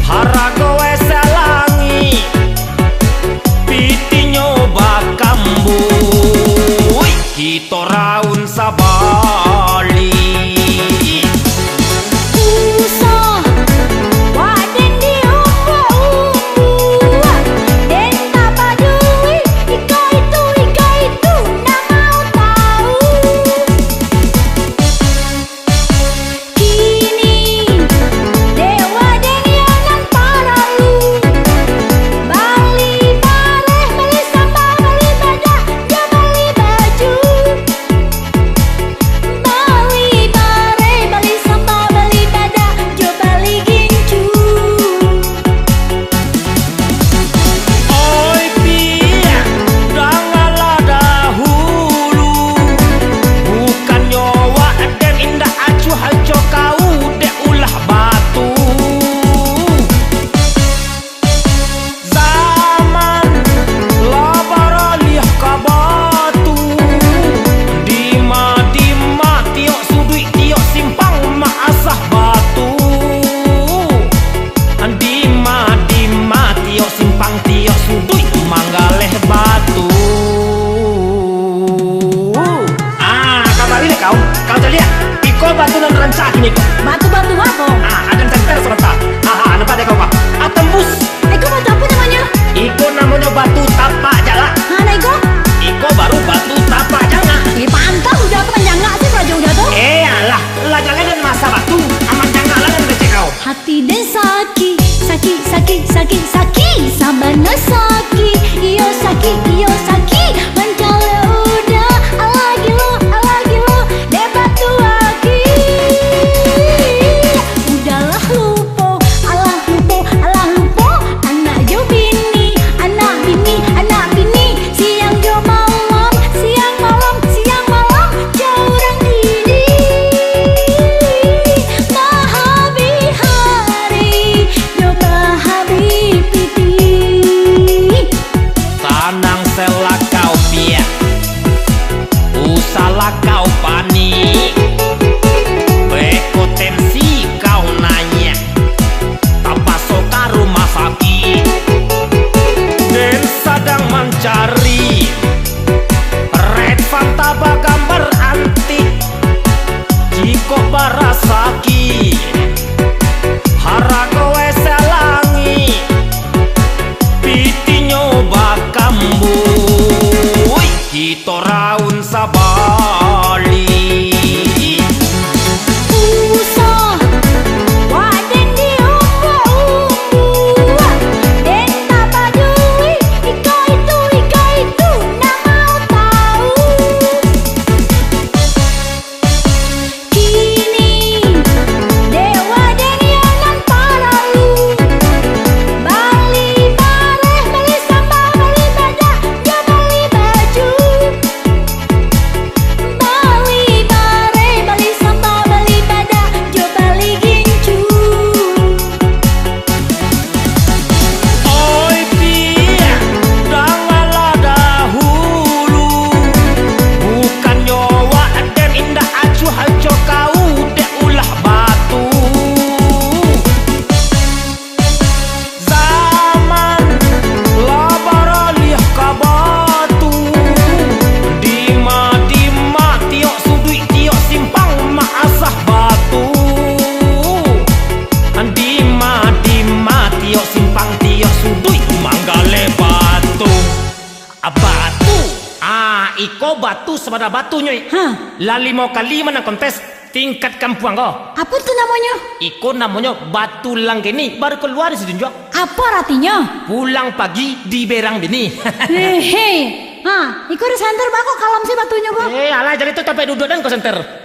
harago weselangi piti nyoba kambu kita raun sabali. Kau jadi ya? Iko batu dan rancak ini kok. Batu-batu apa? Ada center sebentar. Nampak deh kau pak. Tembus. Iko batu apa namanya? Iko namanya batu tapak jala. Mana Iko? Iko baru batu tapak jala. Pantas udah apa jangga sih Raja udah tuh? Alah, lah jangan dan masa batu. Aman jangga lah yang kecil kau. Hati dan sakit, sakit, sakit, sakit, sakit, sabana sakit, iyo sakit, iyo sakit, mencale udah, alagi lo, debat tua ki. Udahlah lupo, alah lupo, anak jo bini, siang jo malam, siang malam, jauh orang ini. Mahabi hari, coba habib piti. Tanang sela kau piak, usalah kau panik, berpotensi kau nanya, tanpa soka rumah sakit, dan sedang mencari red fanta gambar antik, jiko barasaki, harago weselangi, piti nyoba kambu, kita raun sabali. Usah waden di umbu, dan tak peduli ika itu nak mau tahu. Kini dewa dan yangan paralu, bali bareh, beli sambal, beli badak, dia beli baju. Bali bareh, beli sambal, beli badak, dia beli gincu. Oi pia, janganlah dahulu, bukan nyawa dan indah acuh acuh kau dek ulah batu. Zaman labaralih ka batu, dima tiok sudui tiok simpang maasah batu. Dima tiok simpang tiok sudui manggale batu. Batu. Iko batu sepada batu nyoy. Lah 5 kali menang kontes tingkat kampung kau. Apa tuh namanya? Iko namanya batu langgeni, baru keluar di situ. Apa artinya? Pulang pagi di berang bini. Hehe. Iko di center bako kalam sih batunya kok. Alah jadi itu sampai duduk dan kau center.